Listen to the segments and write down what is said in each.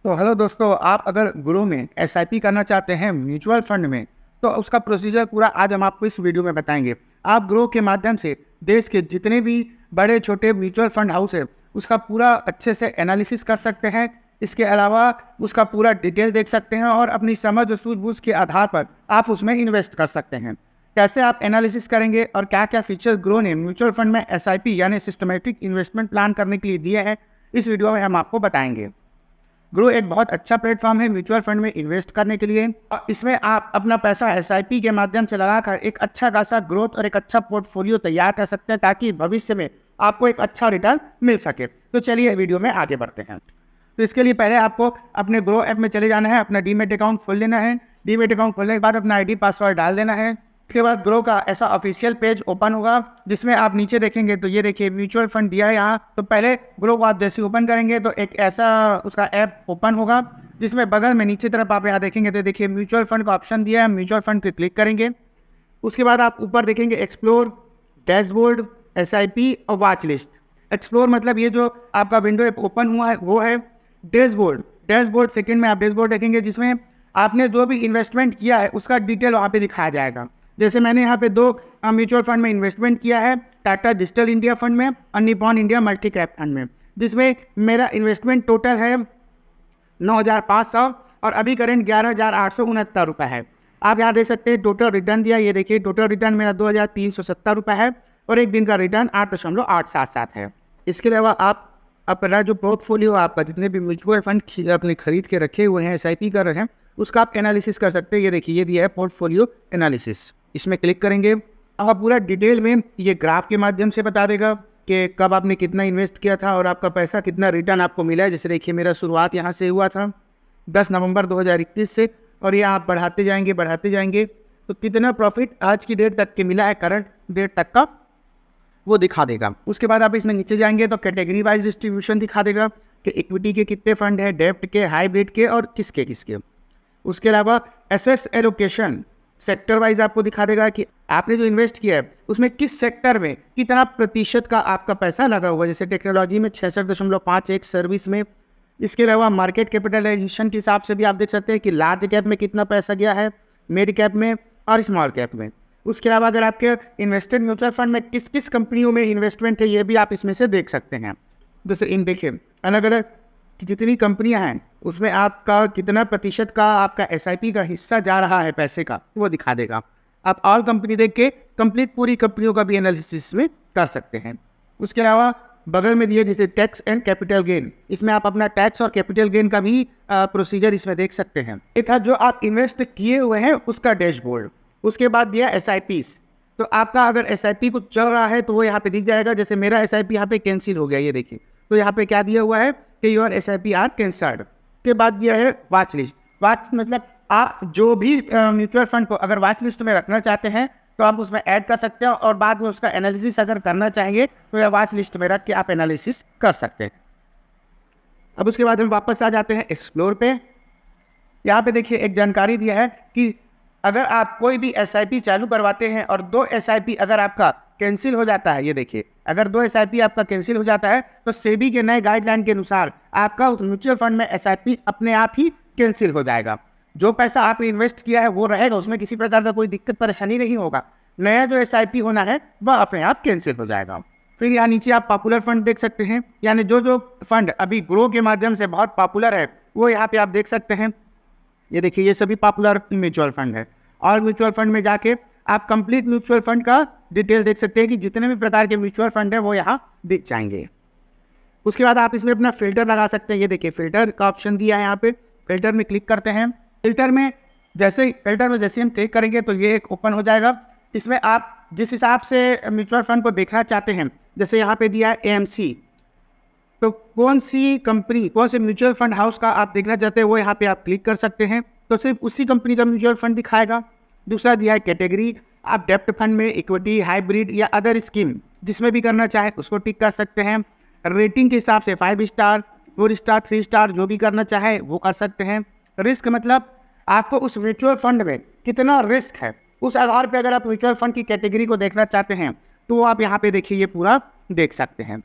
तो हेलो दोस्तों, आप अगर ग्रो में एसआईपी करना चाहते हैं म्यूचुअल फंड में, तो उसका प्रोसीजर पूरा आज हम आपको इस वीडियो में बताएंगे। आप ग्रो के माध्यम से देश के जितने भी बड़े छोटे म्यूचुअल फंड हाउस है उसका पूरा अच्छे से एनालिसिस कर सकते हैं। इसके अलावा उसका पूरा डिटेल देख सकते हैं और अपनी समझ और सूझबूझ के आधार पर आप उसमें इन्वेस्ट कर सकते हैं। कैसे आप एनालिसिस करेंगे और क्या क्या फीचर्स ग्रो ने म्यूचुअल फंड में एसआईपी यानी सिस्टमेटिक इन्वेस्टमेंट प्लान करने के लिए दिए हैं, इस वीडियो में हम आपको बताएंगे। ग्रो एक बहुत अच्छा प्लेटफॉर्म है म्यूचुअल फंड में इन्वेस्ट करने के लिए, और इसमें आप अपना पैसा एसआईपी के माध्यम से लगाकर एक अच्छा खासा ग्रोथ और एक अच्छा पोर्टफोलियो तैयार कर सकते हैं ताकि भविष्य में आपको एक अच्छा रिटर्न मिल सके। तो चलिए वीडियो में आगे बढ़ते हैं। तो इसके लिए पहले आपको अपने ग्रो ऐप में चले जाना है, अपना डीमेट अकाउंट खोल लेना है। डीमेट अकाउंट खोलने के बाद अपना आईडी पासवर्ड डाल देना है। उसके बाद ग्रो का ऐसा ऑफिशियल पेज ओपन होगा जिसमें आप नीचे देखेंगे तो ये देखिए म्यूचुअल फंड दिया है यहाँ। तो पहले ग्रो को आप जैसे ओपन करेंगे तो एक ऐसा उसका ऐप ओपन होगा जिसमें बगल में नीचे तरफ आप यहाँ देखेंगे तो देखिए म्यूचुअल फंड का ऑप्शन दिया है। म्यूचुअल फंड पे क्लिक करेंगे। उसके बाद आप ऊपर देखेंगे एक्सप्लोर, डैशबोर्ड, एसआईपी और वॉच लिस्ट। एक्सप्लोर मतलब ये जो आपका विंडो ओपन हुआ है वो है। डैशबोर्ड, डैशबोर्ड सेकंड में आप डैशबोर्ड देखेंगे जिसमें आपने जो भी इन्वेस्टमेंट किया है उसका डिटेल वहाँ पे दिखाया जाएगा। जैसे मैंने यहाँ पे 2 म्यूचुअल फंड में इन्वेस्टमेंट किया है, टाटा डिजिटल इंडिया फंड में और Nippon India multi cap fund में, जिसमें मेरा इन्वेस्टमेंट टोटल है 9,500 और अभी करंट 11,869 रुपये है। आप यहाँ देख सकते हैं टोटल रिटर्न दिया, ये देखिए टोटल रिटर्न मेरा 2,370 रुपये है और एक दिन का रिटर्न 8.877 है। इसके अलावा आप अपना जो पोर्टफोलियो आपका जितने भी म्यूचुअल फंड अपने खरीद के रखे हुए हैं एसआईपी कर रहे हैं उसका आप एनालिसिस कर सकते हैं। ये देखिए ये दिया है पोर्टफोलियो एनालिसिस। इसमें क्लिक करेंगे आप पूरा डिटेल में ये ग्राफ के माध्यम से बता देगा कि कब आपने कितना इन्वेस्ट किया था और आपका पैसा कितना रिटर्न आपको मिला है। जैसे देखिए मेरा शुरुआत यहाँ से हुआ था 10 नवंबर 2021 से और ये आप बढ़ाते जाएंगे तो कितना प्रॉफिट आज की डेट तक के मिला है, करंट डेट तक का वो दिखा देगा। उसके बाद आप इसमें नीचे जाएंगे तो कैटेगरी वाइज डिस्ट्रीब्यूशन दिखा देगा कि इक्विटी के कितने फंड है, डेब्ट के, हाइब्रिड के और किसके किसके। उसके अलावा एसेट्स एलोकेशन सेक्टर वाइज आपको दिखा देगा कि आपने जो इन्वेस्ट किया है उसमें किस सेक्टर में कितना प्रतिशत का आपका पैसा लगा हुआ है। जैसे टेक्नोलॉजी में 66.51, सर्विस में। इसके अलावा मार्केट कैपिटलाइजेशन के हिसाब से भी आप देख सकते हैं कि लार्ज कैप में कितना पैसा गया है, मिड कैप में और स्मॉल कैप में। उसके अलावा अगर आपके इन्वेस्टेड म्यूचुअल फंड में किस किस कंपनियों में इन्वेस्टमेंट है ये भी आप इसमें से देख सकते हैं। जैसे इन देखिए अलग अलग जितनी कंपनियां हैं उसमें आपका कितना प्रतिशत का आपका एसआईपी का हिस्सा जा रहा है पैसे का वो दिखा देगा। आप ऑल कंपनी देख के कंप्लीट पूरी कंपनियों का भी एनालिसिस में कर सकते हैं। उसके अलावा बगल में दिए जैसे टैक्स एंड कैपिटल गेन, इसमें आप अपना टैक्स और कैपिटल गेन का भी प्रोसीजर इसमें देख सकते हैं। ये था जो आप इन्वेस्ट किए हुए हैं उसका डैशबोर्ड। उसके बाद दिया एसआईपीस। तो आपका अगर एसआईपी कुछ चल रहा है तो वो यहाँ पे दिख जाएगा। जैसे मेरा एसआईपी यहाँ पे कैंसिल हो गया, ये देखिए तो यहाँ पे क्या दिया हुआ है कि योर एसआईपी आर कैंसल्ड। के बाद दिया है वॉच लिस्ट। वॉच मतलब आप जो भी म्यूचुअल फंड को अगर वॉच लिस्ट में रखना चाहते हैं तो आप उसमें ऐड कर सकते हैं और बाद में उसका एनालिसिस अगर करना चाहेंगे तो यह वॉच लिस्ट में रख के आप एनालिसिस कर सकते हैं। अब उसके बाद हम वापस आ जाते हैं एक्सप्लोर पे। यहाँ पे देखिए एक जानकारी दिया है कि अगर आप कोई भी एसआईपी चालू करवाते हैं और 2 एसआईपी अगर आपका कैंसिल हो जाता है, ये देखिए अगर 2 एसआईपी आपका कैंसिल हो जाता है तो सेबी के नए गाइडलाइन के अनुसार आपका म्यूचुअल फंड में एसआईपी अपने आप ही कैंसिल हो जाएगा। जो पैसा आपने इन्वेस्ट किया है वो रहेगा, उसमें किसी प्रकार का कोई दिक्कत परेशानी नहीं होगा। नया जो एसआईपी होना है वह अपने आप कैंसिल हो जाएगा। फिर यहाँ नीचे आप पॉपुलर फंड देख सकते हैं, यानी जो फंड अभी ग्रो के माध्यम से बहुत पॉपुलर है वो यहाँ पे आप देख सकते हैं। ये देखिए ये सभी पॉपुलर म्यूचुअल फंड है। और म्यूचुअल फंड में जाके आप कंप्लीट म्यूचुअल फंड का डिटेल देख सकते हैं कि जितने भी प्रकार के म्यूचुअल फंड है वो यहाँ दिख जाएंगे। उसके बाद आप इसमें अपना फिल्टर लगा सकते हैं। ये देखिए फिल्टर का ऑप्शन दिया है यहाँ पे। फिल्टर में क्लिक करते हैं। फिल्टर में जैसे हम क्लिक करेंगे तो ये एक ओपन हो जाएगा। इसमें आप जिस हिसाब से म्यूचुअल फंड को देखना चाहते हैं, जैसे यहाँ पे दिया है एएमसी, तो कौन सी कंपनी कौन से म्यूचुअल फंड हाउस का आप देखना चाहते हैं वो यहाँ पे आप क्लिक कर सकते हैं तो सिर्फ उसी कंपनी का म्यूचुअल फंड दिखाएगा। दूसरा दिया है कैटेगरी, आप डेप्ट फंड में, इक्विटी, हाइब्रिड या अदर स्कीम जिसमें भी करना चाहें उसको टिक कर सकते हैं। रेटिंग के हिसाब से 5 स्टार, 4 स्टार, 3 स्टार जो भी करना चाहे वो कर सकते हैं। रिस्क मतलब आपको उस म्यूचुअल फंड में कितना रिस्क है उस आधार पर अगर आप म्यूचुअल फंड की कैटेगरी को देखना चाहते हैं तो आप यहाँ पे देखिए ये पूरा देख सकते हैं।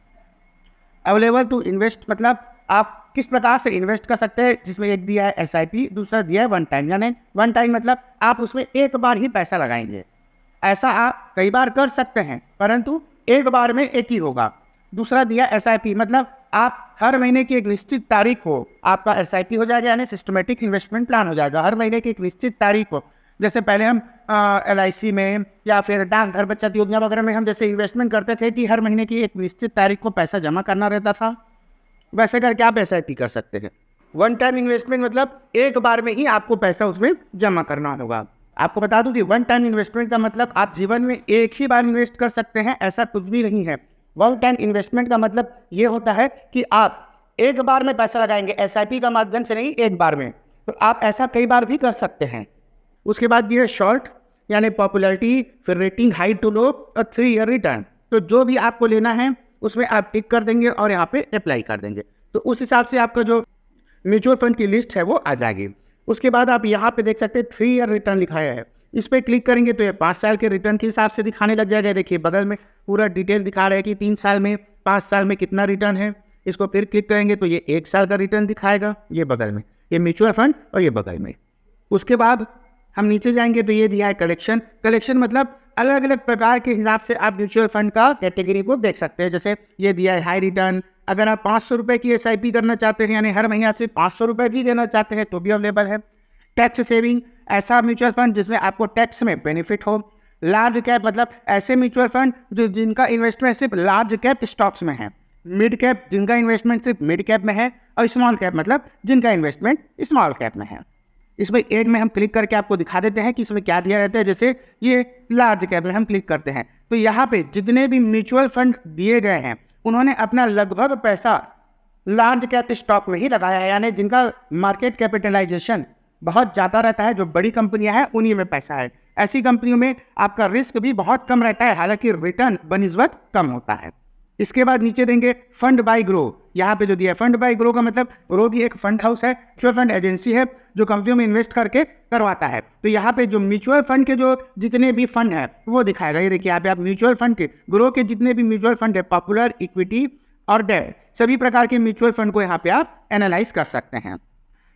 अवेलेबल टू इन्वेस्ट मतलब आप किस प्रकार से इन्वेस्ट कर सकते हैं, जिसमें एक दिया है SIP, दूसरा दिया है वन टाइम। यानी वन टाइम मतलब आप उसमें एक बार ही पैसा लगाएंगे। ऐसा आप कई बार कर सकते हैं, परंतु एक बार में एक ही होगा। दूसरा दिया SIP, मतलब आप हर महीने की एक निश्चित तारीख को आपका SIP हो जाएगा, यानी सिस्टमेटिक इन्वेस्टमेंट प्लान हो जाएगा। हर महीने की एक निश्चित तारीख को, जैसे पहले हम LIC में या फिर डाकघर बचत योजना वगैरह में हम जैसे इन्वेस्टमेंट करते थे कि हर महीने की एक निश्चित तारीख को पैसा जमा करना रहता था, वैसे करके आप SIP कर सकते हैं। वन टाइम इन्वेस्टमेंट मतलब एक बार में ही आपको पैसा उसमें जमा करना होगा। आपको बता दूं कि वन टाइम इन्वेस्टमेंट का मतलब आप जीवन में एक ही बार इन्वेस्ट कर सकते हैं, ऐसा कुछ भी नहीं है। वन टाइम इन्वेस्टमेंट का मतलब ये होता है कि आप एक बार में पैसा लगाएंगे, SIP का माध्यम से नहीं, एक बार में। तो आप ऐसा कई बार भी कर सकते हैं। उसके बाद ये शॉर्ट यानी पॉपुलैरिटी, फिर रेटिंग हाई टू लो और 3 ईयर रिटर्न। तो जो भी आपको लेना है उसमें आप टिक कर देंगे और यहाँ पे अप्लाई कर देंगे, तो उस हिसाब से आपका जो म्यूचुअल फंड की लिस्ट है वो आ जाएगी। उसके बाद आप यहाँ पे देख सकते हैं 3 ईयर रिटर्न लिखाया है, इस पर क्लिक करेंगे तो ये 5 साल के रिटर्न के हिसाब से दिखाने लग जाएगा। देखिए बगल में पूरा डिटेल दिखा रहा है कि 3 साल में, 5 साल में कितना रिटर्न है। इसको फिर क्लिक करेंगे तो ये 1 साल का रिटर्न दिखाएगा, ये बगल में, ये म्यूचुअल फंड और ये बगल में। उसके बाद हम नीचे जाएंगे तो ये दिया है कलेक्शन। कलेक्शन मतलब अलग अलग प्रकार के हिसाब से आप म्यूचुअल फंड का कैटेगरी को देख सकते हैं। जैसे ये दिया है हाई रिटर्न, अगर आप 500 रुपये की SIP करना चाहते हैं, यानी हर महीने आप सिर्फ 500 रुपये भी देना चाहते हैं तो भी अवेलेबल है। टैक्स सेविंग, ऐसा म्यूचुअल फंड जिसमें आपको टैक्स में बेनिफिट हो। लार्ज कैप मतलब ऐसे म्यूचुअल फंड जो जिनका इन्वेस्टमेंट सिर्फ लार्ज कैप स्टॉक्स में है। मिड कैप जिनका इन्वेस्टमेंट सिर्फ मिड कैप में है, और स्मॉल कैप मतलब जिनका इन्वेस्टमेंट स्मॉल कैप में है। इसमें एक में हम क्लिक करके आपको दिखा देते हैं कि इसमें क्या दिया रहता है। जैसे ये लार्ज कैप में हम क्लिक करते हैं तो यहाँ पे जितने भी म्यूचुअल फंड दिए गए हैं उन्होंने अपना लगभग पैसा लार्ज कैप स्टॉक में ही लगाया है, यानी जिनका मार्केट कैपिटलाइजेशन बहुत ज़्यादा रहता है, जो बड़ी कंपनियां हैं उन्हीं में पैसा है। ऐसी कंपनियों में आपका रिस्क भी बहुत कम रहता है, हालांकि रिटर्न बनिस्बत कम होता है। इसके बाद नीचे देंगे फंड बाय ग्रो। यहाँ पे जो दिया है फंड बाय ग्रो का मतलब ग्रो भी एक फंड हाउस है, म्यूचुअल फंड एजेंसी है जो कंपनियों में इन्वेस्ट करके करवाता है। तो यहाँ पे जो म्यूचुअल फंड के जो जितने भी फंड है वो दिखाएगा। ये देखिए यहाँ पे आप म्यूचुअल फंड के ग्रो के जितने भी म्यूचुअल फंड है, पॉपुलर, इक्विटी और डेट, सभी प्रकार के म्यूचुअल फंड को यहाँ पे आप एनालाइज कर सकते हैं।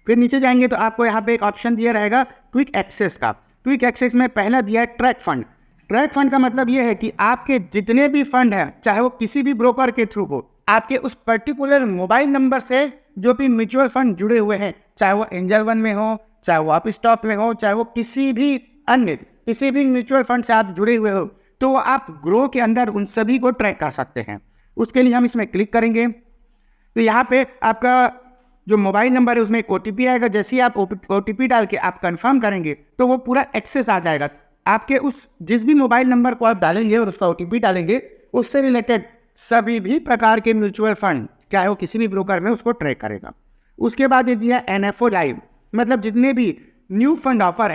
फिर नीचे जाएंगे तो आपको यहाँ पे एक ऑप्शन दिया रहेगा क्विक एक्सेस का। क्विक एक्सेस में पहला दिया है ट्रैक फंड। ट्रैक फंड का मतलब ये है कि आपके जितने भी फंड हैं, चाहे वो किसी भी ब्रोकर के थ्रू हो, आपके उस पर्टिकुलर मोबाइल नंबर से जो भी म्यूचुअल फंड जुड़े हुए हैं, चाहे वो एंजल वन में हो, चाहे वो अप स्टॉक में हो, चाहे वो किसी भी अन्य किसी भी म्यूचुअल फंड से आप जुड़े हुए हो, तो वो आप ग्रो के अंदर उन सभी को ट्रैक कर सकते हैं। उसके लिए हम इसमें क्लिक करेंगे तो यहाँ पे आपका जो मोबाइल नंबर है उसमें एक OTP आएगा। जैसे ही आप OTP डाल के आप कंफर्म करेंगे तो वो पूरा एक्सेस आ जाएगा। आपके उस जिस भी मोबाइल नंबर को आप डालेंगे और उसका OTP डालेंगे, उससे रिलेटेड सभी भी प्रकार के म्यूचुअल फंड चाहे वो किसी भी ब्रोकर में उसको ट्रैक करेगा। उसके बाद ये दिया NFO लाइव, मतलब जितने भी न्यू फंड ऑफर,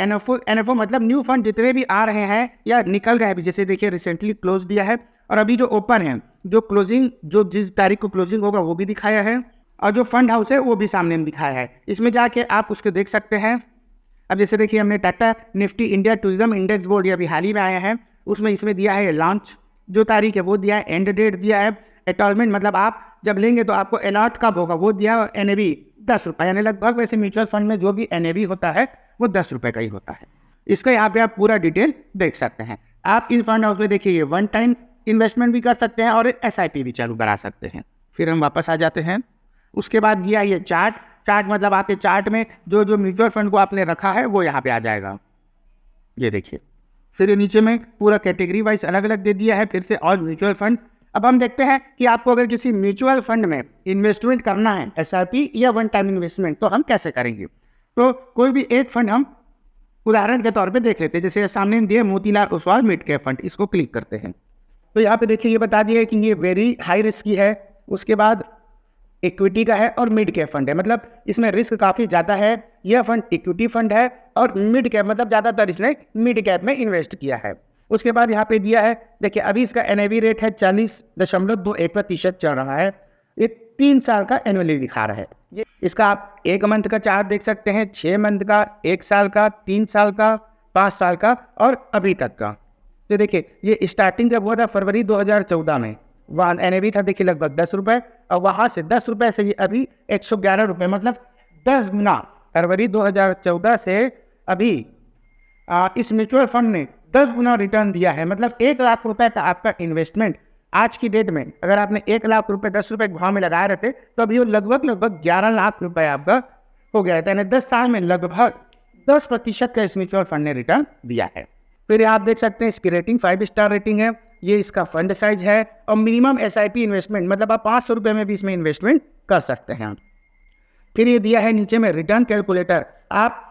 NFO मतलब न्यू फंड जितने भी आ रहे हैं या निकल गए अभी, जैसे देखिए रिसेंटली क्लोज दिया है, और अभी जो ओपन है, जो क्लोजिंग, जो जिस तारीख को क्लोजिंग होगा वो भी दिखाया है, और जो फंड हाउस है वो भी सामने में दिखाया है। इसमें जाके आप उसको देख सकते हैं। अब जैसे देखिए हमने Tata Nifty India tourism index board ये अभी हाल ही में आया है, उसमें इसमें दिया है लॉन्च जो तारीख है वो दिया है, एंड डेट दिया है, एटॉलमेंट मतलब आप जब लेंगे तो आपको अलॉट कब होगा वो दिया है, और NAV 10 रुपये, यानी लगभग वैसे म्यूचुअल फंड में जो भी NAV होता है वो 10 रुपये का ही होता है। इसका यहाँ पे आप पूरा डिटेल देख सकते हैं। आप इन फंड हाउस में देखिए ये वन टाइम इन्वेस्टमेंट भी कर सकते हैं और SIP भी चालू करा सकते हैं। फिर हम वापस आ जाते हैं। उसके बाद दिया ये चार्ट मतलब आपके चार्ट में जो जो म्यूचुअल फंड को आपने रखा है वो यहाँ पे आ जाएगा, ये देखिए। फिर ये नीचे में पूरा कैटेगरी वाइज अलग अलग दे दिया है, फिर से और म्यूचुअल फंड। अब हम देखते हैं कि आपको अगर किसी म्यूचुअल फंड में इन्वेस्टमेंट करना है, SIP या वन टाइम इन्वेस्टमेंट, तो हम कैसे करेंगे। तो कोई भी एक फंड हम उदाहरण के तौर पे देख लेते हैं। जैसे सामने दिए Motilal Oswal mid cap fund, इसको क्लिक करते हैं तो यहाँ पे देखिए ये बता दिया है कि ये वेरी हाई रिस्क की है। उसके बाद इक्विटी का है और मिड कैप फंड है, मतलब इसमें रिस्क काफ़ी ज़्यादा है। यह फंड इक्विटी फंड है और मिड कैप मतलब ज़्यादातर इसने मिड कैप में इन्वेस्ट किया है। उसके बाद यहाँ पे दिया है, देखिए अभी इसका NAV रेट है 40.21% चल रहा है। ये 3 साल का एनुअली दिखा रहा है। ये इसका आप 1 मंथ का चार्ट देख सकते हैं, 6 मंथ का, 1 साल का, 3 साल का, 5 साल का और अभी तक का। तो देखिए ये स्टार्टिंग जब हुआ था फरवरी 2014 में, वहाँ NAV था देखिए लगभग 10 रुपये, और वहाँ से 10 रुपये से ये अभी 111 रुपये, मतलब 10 गुना फरवरी 2014 से अभी इस म्यूचुअल फंड ने 10 गुना रिटर्न दिया है। मतलब 1 लाख रुपए का आपका इन्वेस्टमेंट आज की डेट में अगर आपने 1 लाख रुपए 10 रुपये भाव में लगाए रहते तो अभी वो लगभग 11 लाख रुपए आपका हो गया था। यानी 10 साल में लगभग 10% का इस म्यूचुअल फंड ने रिटर्न दिया है। फिर आप देख सकते हैं इसकी रेटिंग 5 स्टार रेटिंग है, ये इसका फंड साइज है, और मिनिमम SIP इन्वेस्टमेंट मतलब आप 500 रुपये में भी इसमें इन्वेस्टमेंट कर सकते हैं। फिर ये दिया है नीचे में रिटर्न कैलकुलेटर, आप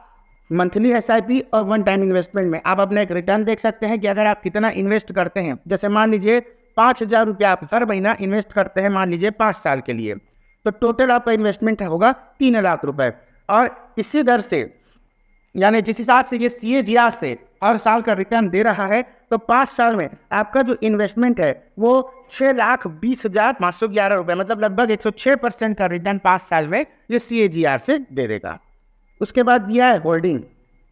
मंथली SIP और वन टाइम इन्वेस्टमेंट में आप अपना एक रिटर्न देख सकते हैं कि अगर आप कितना इन्वेस्ट करते हैं। जैसे मान लीजिए 5,000 रुपया आप हर महीना इन्वेस्ट करते हैं, मान लीजिए 5 साल के लिए, तो टोटल आपका इन्वेस्टमेंट होगा 3 लाख रुपए। और इसी दर से यानी जिस हिसाब से ये CAGR से हर साल का रिटर्न दे रहा है, तो 5 साल में आपका जो इन्वेस्टमेंट है वो 6,20,511 रुपये, मतलब लगभग 106% का रिटर्न 5 साल में ये CAGR से दे देगा। उसके बाद दिया है होल्डिंग,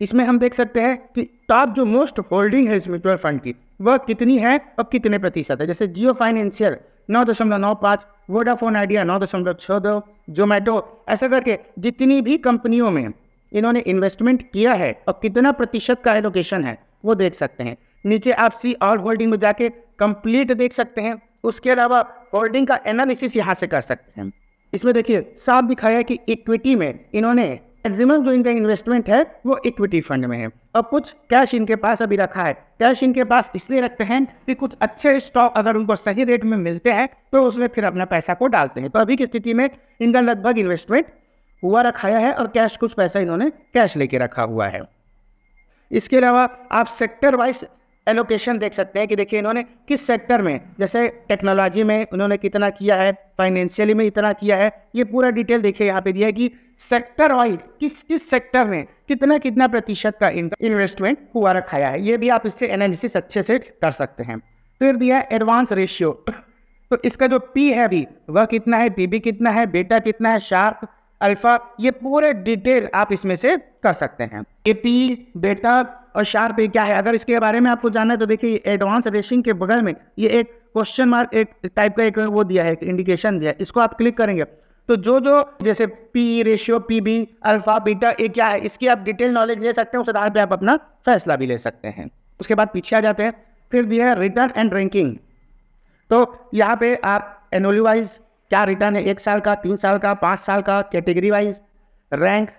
इसमें हम देख सकते हैं कि टॉप जो मोस्ट होल्डिंग है इस म्यूचुअल फंड की वह कितनी है और कितने प्रतिशत है। जैसे जियो फाइनेंशियल 9.95, वोडाफोन आइडिया 9.62, जोमेटो, ऐसा करके जितनी भी कंपनियों में इन्होंने इन्वेस्टमेंट किया है और कितना प्रतिशत का एलोकेशन है वो देख सकते हैं। नीचे आप सी ऑल होल्डिंग में जाके कंप्लीट देख सकते हैं। उसके अलावा होल्डिंग का एनालिसिस यहाँ से कर सकते हैं। इसमें देखिए साफ दिखाया है कि इक्विटी में इन्होंने मैक्सिमम जो इनका इन्वेस्टमेंट है वो इक्विटी फंड में है, और कुछ कैश इनके पास अभी रखा है। कैश इनके पास इसलिए रखते हैं कि कुछ अच्छे स्टॉक अगर उनको सही रेट में मिलते हैं तो उसमें फिर अपना पैसा को डालते हैं। तो अभी की स्थिति में इनका लगभग इन्वेस्टमेंट हुआ रखाया है, और कैश कुछ पैसा इन्होंने कैश लेके रखा हुआ है। इसके अलावा आप सेक्टर वाइज एलोकेशन देख सकते हैं कि देखिए इन्होंने किस सेक्टर में, जैसे टेक्नोलॉजी में उन्होंने कितना किया है, फाइनेंशियली में इतना किया है, ये पूरा डिटेल देखिए यहाँ पे दिया है कि सेक्टर वाइज किस किस सेक्टर में कितना प्रतिशत का इन्वेस्टमेंट हुआ रखाया है। ये भी आप इससे एनालिसिस अच्छे से कर सकते हैं। फिर दिया है एडवांस रेशियो, तो इसका जो P है अभी वह कितना है, PB कितना है, बेटा कितना है, शार्प, अल्फा, ये पूरे डिटेल आप इसमें से कर सकते हैं। AP, बेटा और शार्प क्या है, अगर इसके बारे में आपको जानना है तो देखिए एडवांस रेशिंग के बगल में ये एक क्वेश्चन मार्क एक टाइप का एक वो दिया है, एक इंडिकेशन दिया है। इसको आप क्लिक करेंगे तो जो जैसे P ratio, PB, alpha, beta, ये क्या है, इसकी आप डिटेल नॉलेज ले सकते हैं। उस आधार पर आप अपना फैसला भी ले सकते हैं। उसके बाद पीछे आ जाते हैं। फिर दिया है रिटर्न एंड रैंकिंग, तो यहाँ पे आप एनुअली वाइज क्या रिटर्न है, 1 साल का, 3 साल का, 5 साल का, कैटेगरी वाइज, रैंक,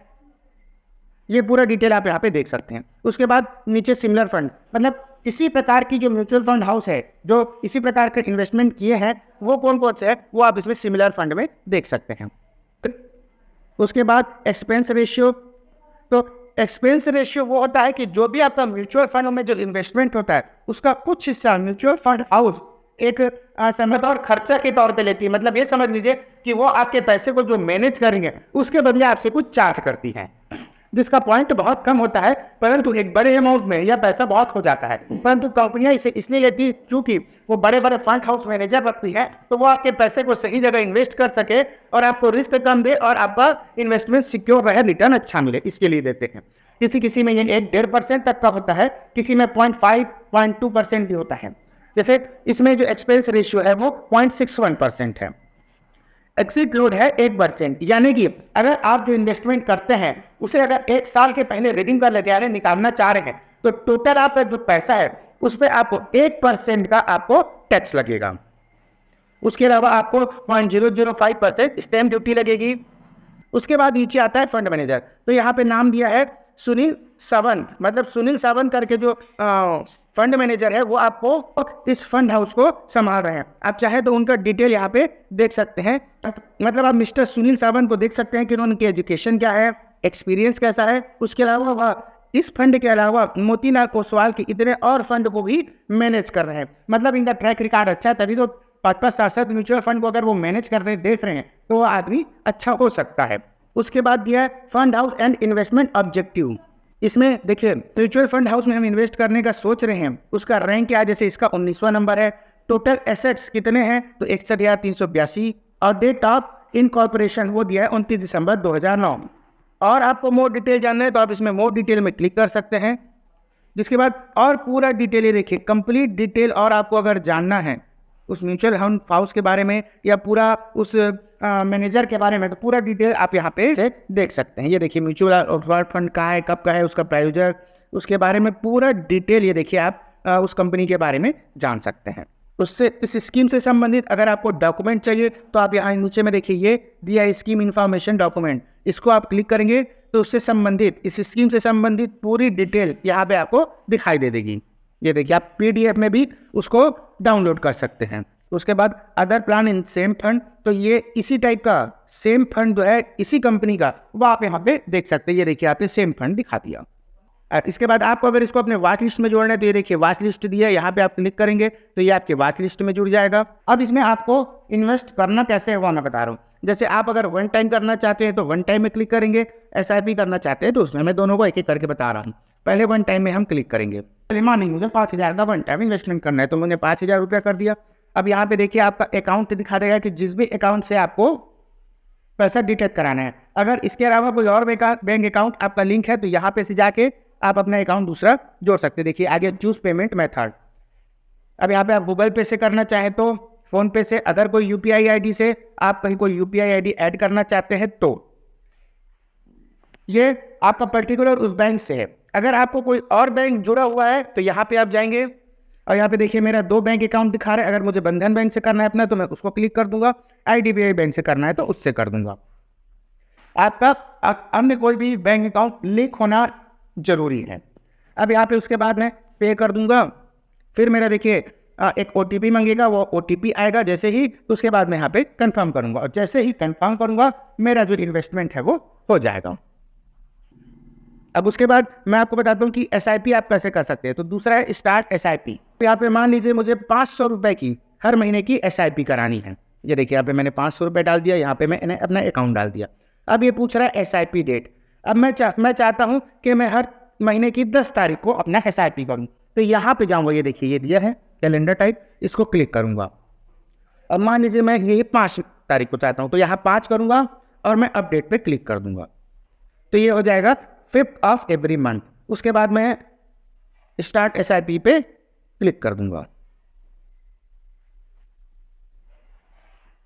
ये पूरा डिटेल आप यहाँ पे देख सकते हैं। उसके बाद नीचे सिमिलर फंड, मतलब इसी प्रकार की जो म्यूचुअल फंड हाउस है जो इसी प्रकार के इन्वेस्टमेंट किए हैं वो कौन कौन से है वो आप इसमें सिमिलर फंड में देख सकते हैं। उसके बाद एक्सपेंस रेशियो, तो एक्सपेंस रेशियो वो होता है कि जो भी आपका म्यूचुअल फंड में जो इन्वेस्टमेंट होता है उसका कुछ हिस्सा म्यूचुअल फंड हाउस एक समय और खर्चा के तौर पे लेती है। मतलब ये समझ लीजिए कि वो आपके पैसे को जो मैनेज करेंगे उसके बदले आपसे कुछ चार्ज करती है, जिसका पॉइंट बहुत कम होता है, परंतु एक बड़े अमाउंट में यह पैसा बहुत हो जाता है। परंतु कंपनियां इसे इसलिए लेती है क्योंकि वो बड़े बड़े फंड हाउस मैनेजर रखती है, तो वो आपके पैसे को सही जगह इन्वेस्ट कर सके और आपको रिस्क कम दे और आपका इन्वेस्टमेंट सिक्योर रहे, रिटर्न अच्छा मिले, इसके लिए देते हैं। किसी में ये 1-1.5% तक का होता है, किसी में 0.5-0.2% भी होता है। जैसे इसमें जो एक्सपेंस रेशियो है वो 0.61% है। एक्सिट लोड है 1%, यानी कि अगर आप जो इन्वेस्टमेंट करते हैं उसे अगर 1 साल के पहले रीडिंग का लगे निकालना चाह रहे हैं तो टोटल आपका जो पैसा है उस पर आपको 1% का आपको टैक्स लगेगा। उसके अलावा आपको 0.005% स्टैम्प ड्यूटी लगेगी। उसके बाद नीचे आता है फंड मैनेजर, तो यहाँ पे नाम दिया है सुनील सावंत, मतलब सुनील सावंत करके जो फंड मैनेजर है वो आपको इस फंड हाउस को संभाल रहे हैं। आप चाहे तो उनका डिटेल यहाँ पे देख सकते हैं। मतलब आप मिस्टर सुनील सावंत को देख सकते हैं कि उनकी एजुकेशन क्या है, एक्सपीरियंस कैसा है। उसके अलावा वह इस फंड के अलावा मोतीलाल ओसवाल के इतने और फंड को भी मैनेज कर रहे हैं। मतलब इनका ट्रैक रिकॉर्ड अच्छा है, तभी तो 5-5 7 म्यूचुअल फंड को अगर वो मैनेज कर रहे हैं, देख रहे हैं, तो वो आदमी अच्छा हो सकता है। उसके बाद दिया है fund house and investment objective. इसमें देखिए म्यूचुअल फंड हाउस में हम इन्वेस्ट करने का सोच रहे हैं, उसका रैंक क्या है। जैसे इसका 19वां नंबर है। टोटल एसेट्स कितने हैं तो 61,382, और डेट ऑफ इनकॉर्पोरेशन वो दिया है 29 दिसंबर 2009। और आपको मोर डिटेल जानना है तो आप इसमें मोर डिटेल में क्लिक कर सकते हैं। जिसके बाद और पूरा डिटेल ये देखिए कंप्लीट डिटेल, और आपको अगर जानना है उस म्यूचुअल हाउस के बारे में या पूरा उस मैनेजर के बारे में, तो पूरा डिटेल आप यहाँ पे से देख सकते हैं। ये देखिए म्यूचुअल फंड कहाँ है, कब का है, उसका प्रायोजक, उसके बारे में पूरा डिटेल ये देखिए आप उस कंपनी के बारे में जान सकते हैं। उससे इस स्कीम से संबंधित अगर आपको डॉक्यूमेंट चाहिए तो आप यहाँ नीचे में देखिए ये दिया है स्कीम इन्फॉर्मेशन डॉक्यूमेंट, इसको आप क्लिक करेंगे तो उससे संबंधित, इस स्कीम से संबंधित पूरी डिटेल यहाँ पे आपको दिखाई दे देगी। ये देखिए आप PDF में भी उसको डाउनलोड कर सकते हैं। उसके बाद other plan in same fund, तो ये इसी टाइप का सेम फंड जो है इसी कंपनी का, वो आप यहाँ पे देख सकते हैं। ये देखिए आपने सेम फंड दिखा दिया। इसके बाद आपको अगर इसको अपने वॉच लिस्ट में जोड़ना है तो ये देखिए वॉच लिस्ट दिया है, यहाँ पे आप क्लिक करेंगे तो ये आपके वॉच लिस्ट में जुड़ जाएगा। अब इसमें आपको इन्वेस्ट करना कैसे है वो मैं बता रहा हूँ। जैसे आप अगर वन टाइम करना चाहते हैं तो वन टाइम में क्लिक करेंगे, SIP करना चाहते हैं तो उसमें मैं दोनों को एक एक करके बता रहा हूँ। पहले वन टाइम में हम क्लिक करेंगे। नहीं, मुझे 5,000 का वन टाइम इन्वेस्टमेंट करना है तो मैंने 5,000 रुपया कर दिया। अब यहाँ पे देखिए आपका अकाउंट दिखा देगा कि जिस भी अकाउंट से आपको पैसा डिटेक्ट कराना है। अगर इसके अलावा कोई और बैंक अकाउंट आपका लिंक है तो यहाँ पे से जाके आप अपना अकाउंट दूसरा जोड़ सकते हैं। देखिए आगे चूज पेमेंट मेथड, अब यहाँ पे आप गूगल पे से करना चाहें तो, फोन पे से, अदर कोई UPI ID से आप कहीं कोई UPI ID ऐड करना चाहते हैं तो ये आपका पर्टिकुलर उस बैंक से है। अगर आपको कोई और बैंक जुड़ा हुआ है तो यहाँ पे आप जाएंगे और यहाँ पे देखिए मेरा 2 बैंक अकाउंट दिखा रहा है। अगर मुझे बंधन बैंक से करना है अपना तो मैं उसको क्लिक कर दूंगा, IDBI बैंक से करना है तो उससे कर दूंगा। आपका अन्य कोई भी बैंक अकाउंट लिंक होना जरूरी है। अब यहाँ पे उसके बाद मैं पे कर दूंगा, फिर मेरा देखिए एक OTP मांगेगा, वो OTP आएगा जैसे ही, तो उसके बाद मैं यहाँ पे कंफर्म करूंगा और जैसे ही कंफर्म करूंगा मेरा जो इन्वेस्टमेंट है वो हो जाएगा। अब उसके बाद मैं आपको बताता हूँ कि SIP आप कैसे कर सकते हैं। तो दूसरा है स्टार्ट SIP। यहाँ पे मान लीजिए मुझे 500 रुपए की हर महीने की SIP करानी है। ये देखिए यहाँ पे मैंने 500 रुपये डाल दिया, यहाँ पे मैंने अपना अकाउंट डाल दिया। अब ये पूछ रहा है SIP डेट। अब मैं चाहता हूँ कि मैं हर महीने की 10 तारीख को अपना SIP करूँ, तो यहाँ पे जाऊँगा, ये देखिए ये दिया है कैलेंडर टाइप, इसको क्लिक करूँगा। अब मान लीजिए मैं ये 5 तारीख को चाहता हूँ तो यहाँ 5 करूँगा और मैं अपडेट पे क्लिक कर दूँगा, तो ये हो जाएगा 5th ऑफ एवरी मंथ। उसके बाद मैं स्टार्ट SIP पे क्लिक कर दूँगा।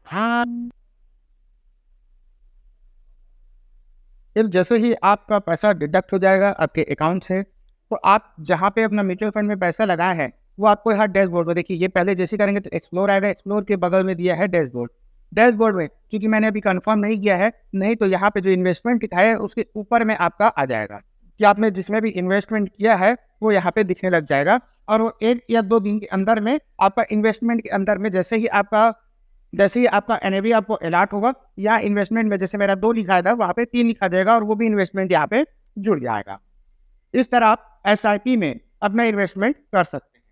हाँ, फिर जैसे ही आपका पैसा डिडक्ट हो जाएगा आपके अकाउंट से, तो आप जहाँ पे अपना म्यूचुअल फंड में पैसा लगाया है वो आपको यहाँ डैशबोर्ड में देखिए, ये पहले जैसे करेंगे तो एक्सप्लोर आएगा, एक्सप्लोर के बगल में दिया है डैशबोर्ड। डैशबोर्ड में क्योंकि मैंने अभी कंफर्म नहीं किया है, नहीं तो यहाँ पे जो इन्वेस्टमेंट दिखाया है उसके ऊपर में आपका आ जाएगा कि आपने जिसमें भी इन्वेस्टमेंट किया है वो यहाँ पे दिखने लग जाएगा। और वो 1 या 2 दिन के अंदर में आपका इन्वेस्टमेंट के अंदर में जैसे ही आपका NAV आपको अलॉट होगा, या इन्वेस्टमेंट में जैसे मेरा 2 लिखा था वहाँ पे 3 लिखा जाएगा और वो भी इन्वेस्टमेंट यहाँ पे जुड़ जाएगा। इस तरह आप SIP में अपना इन्वेस्टमेंट कर सकते हैं।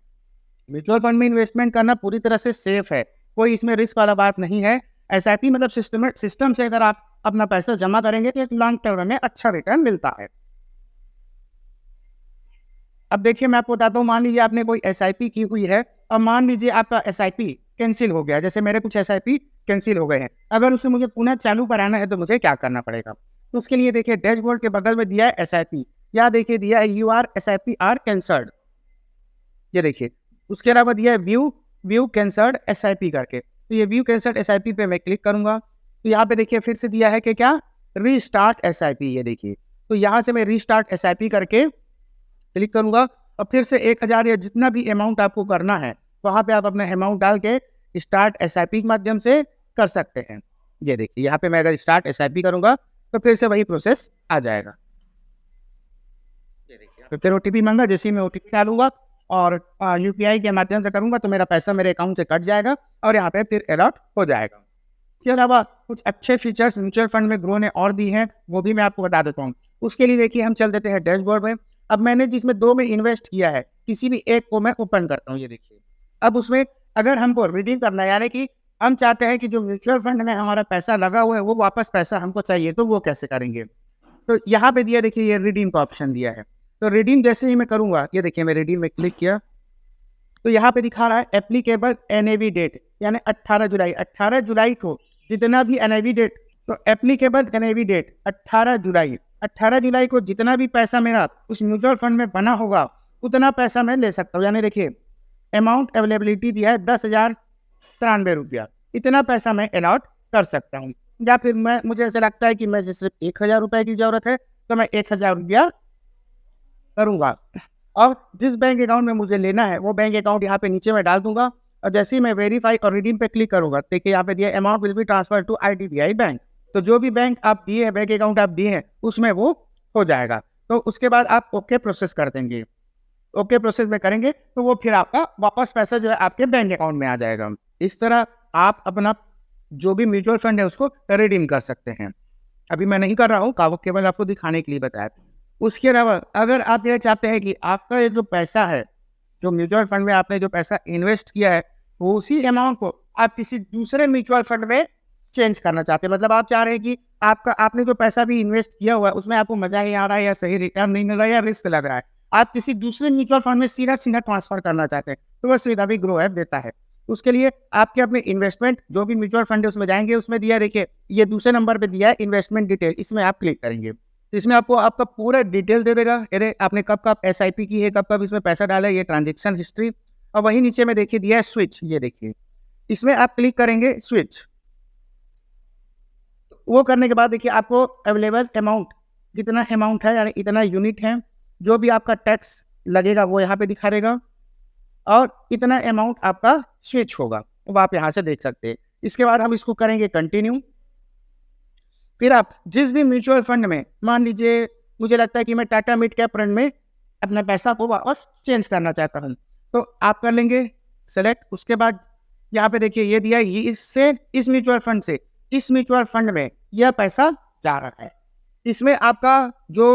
म्यूचुअल फंड में इन्वेस्टमेंट करना पूरी तरह से सेफ है, कोई इसमें रिस्क वाला बात नहीं है। SIP मतलब सिस्टम से अगर आप अपना पैसा जमा करेंगे तो एक लॉन्ग टर्म में अच्छा रिटर्न मिलता है। अब देखिए मैं आपको बताता हूँ, मान लीजिए आपने कोई SIP की हुई है और मान लीजिए आपका SIP कैंसिल हो गया, जैसे मेरे कुछ SIP कैंसिल हो गए हैं, अगर उसे मुझे पुनः चालू कराना है तो मुझे क्या करना पड़ेगा। तो उसके लिए देखिए डैशबोर्ड के बगल में दिया है SIP, या देखिए दिया है your SIP आर कैंसल्ड, ये देखिए। उसके अलावा दिया है व्यू कैंसल्ड SIP करके, तो ये व्यू कैंसल्ड SIP पे मैं क्लिक करूंगा तो यहाँ पे देखिए फिर से दिया है कि क्या रीस्टार्ट SIP, ये देखिए। तो यहाँ से मैं रीस्टार्ट SIP करके क्लिक करूंगा और फिर से 1000 या जितना भी अमाउंट आपको करना है वहाँ पे आप अपना अमाउंट डाल के स्टार्ट SIP के माध्यम से कर सकते हैं। ये देखिए यहाँ पे मैं अगर स्टार्ट SIP करूंगा तो फिर से वही प्रोसेस आ जाएगा। ये देखिए फिर OTP मांगा, जैसे ही मैं OTP डालूंगा और UPI के माध्यम से करूंगा तो मेरा पैसा मेरे अकाउंट से कट जाएगा और यहाँ पे फिर अलॉट हो जाएगा। इसके अलावा कुछ अच्छे फीचर्स म्यूचुअल फंड में ग्रो ने और दी हैं, वो भी मैं आपको बता देता हूँ। उसके लिए देखिए हम चल देते हैं डैशबोर्ड में। अब मैंने जिसमें 2 में इन्वेस्ट किया है, किसी भी एक को मैं ओपन करता हूँ, ये देखिए। अब उसमें अगर हमको रिडीम करना है, यानी कि हम चाहते हैं कि जो म्यूचुअल फंड में हमारा पैसा लगा हुआ है वो वापस पैसा हमको चाहिए, तो वो कैसे करेंगे। तो यहाँ पे दिया देखिए ये रिडीम का ऑप्शन दिया है। तो रिडीम जैसे ही मैं करूँगा, ये देखिए मैं रिडीम में क्लिक किया तो यहाँ पे दिखा रहा है एप्लीकेबल NAV डेट, यानी 18 जुलाई को जितना भी NAV डेट, तो एप्लीकेबल NAV डेट 18 जुलाई को जितना भी पैसा मेरा उस म्यूचुअल फंड में बना होगा उतना पैसा मैं ले सकता हूँ। यानी देखिए अमाउंट अवेलेबिलिटी दिया है 10,000 93 रुपया, इतना पैसा मैं अलॉट कर सकता हूँ। या फिर मुझे ऐसा लगता है कि मुझे सिर्फ 1000 रुपये की ज़रूरत है, तो मैं 1000 रुपया करूँगा और जिस बैंक अकाउंट में मुझे लेना है वो बैंक अकाउंट यहाँ पे नीचे मैं डाल दूंगा और जैसे ही मैं वेरीफाई और रिडीम पे क्लिक करूँगा, देखिए यहाँ पे दिया amount will be transfer to IDBI bank. तो जो भी बैंक आप दिए हैं, बैंक अकाउंट आप दिए हैं, उसमें वो हो जाएगा। तो उसके बाद आप ओके प्रोसेस कर देंगे। ओके प्रोसेस में करेंगे तो वो फिर आपका वापस पैसा जो है आपके बैंक अकाउंट में आ जाएगा। इस तरह आप अपना जो भी म्यूचुअल फंड है उसको रिडीम कर सकते हैं। अभी मैं नहीं कर रहा हूँ, केवल आपको दिखाने के लिए बताया। उसके अलावा अगर आप ये चाहते हैं कि आपका ये जो पैसा है, जो म्यूचुअल फंड में आपने जो पैसा इन्वेस्ट किया है, वो उसी अमाउंट को आप किसी दूसरे म्यूचुअल फंड में चेंज करना चाहते हैं, मतलब आप चाह रहे हैं कि आपने जो पैसा भी इन्वेस्ट किया हुआ है उसमें आपको मजा नहीं आ रहा है या सही रिटर्न नहीं मिल रहा है या रिस्क लग रहा है, आप किसी दूसरे म्यूचुअल फंड में सीधा ट्रांसफर करना चाहते हैं, तो वह सुविधा भी ग्रो ऐप देता है। उसके लिए आपके अपने इन्वेस्टमेंट जो भी म्यूचुअल फंड है उसमें जाएंगे, उसमें दिया देखिए ये दूसरे नंबर पे दिया है इन्वेस्टमेंट डिटेल, इसमें आप क्लिक करेंगे। इसमें आपको आपका पूरा डिटेल दे देगा, अरे आपने कब कब SIP की है, कब कब इसमें पैसा डाला है, ये ट्रांजेक्शन हिस्ट्री, और वही नीचे में देखिए दिया है स्विच, ये देखिए इसमें आप क्लिक करेंगे स्विच। वो करने के बाद देखिए आपको अवेलेबल अमाउंट कितना अमाउंट है, यानी इतना यूनिट है, जो भी आपका टैक्स लगेगा वो यहाँ पे दिखा देगा और इतना अमाउंट आपका स्विच होगा, वो आप यहाँ से देख सकते हैं। इसके बाद हम इसको करेंगे कंटिन्यू। फिर आप जिस भी म्यूचुअल फंड में, मान लीजिए मुझे लगता है कि मैं टाटा मिड कैप फंड में अपना पैसा को वापस चेंज करना चाहता हूँ, तो आप कर लेंगे सेलेक्ट। उसके बाद यहाँ पे देखिए ये दिया है, इससे इस म्यूचुअल फंड से इस म्यूचुअल फंड में यह पैसा जा रहा है, इसमें आपका जो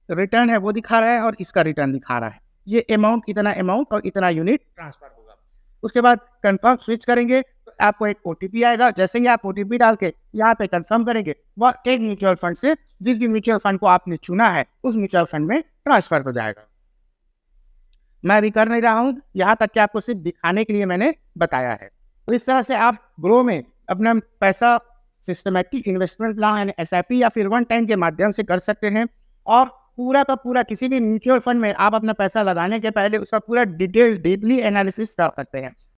रिटर्न है वो दिखा रहा है और इसका रिटर्न दिखा रहा है, ये अमाउंट इतना अमाउंट और इतना यूनिट ट्रांसफर होगा। उसके बाद कंफर्म स्विच करेंगे तो आपको एक OTP आएगा, जैसे ही आप OTP डाल के यहाँ पे कंफर्म करेंगे, वह एक म्यूचुअल फंड से जिस भी म्यूचुअल फंड को आपने चुना है उस म्यूचुअल फंड में ट्रांसफर हो जाएगा। मैं अभी कर नहीं रहा हूँ, यहाँ तक कि आपको सिर्फ दिखाने के लिए मैंने बताया है। तो इस तरह से आप ग्रो में अपना पैसा सिस्टमैटिक इन्वेस्टमेंट प्लान यानी SIP या फिर वन टाइम के माध्यम से कर सकते हैं और पूरा का पूरा किसी भी म्यूचुअल फंड में आप अपना पैसा लगाने के पहले उसका पूरा डीपली एनालिसिस कर सकते हैं।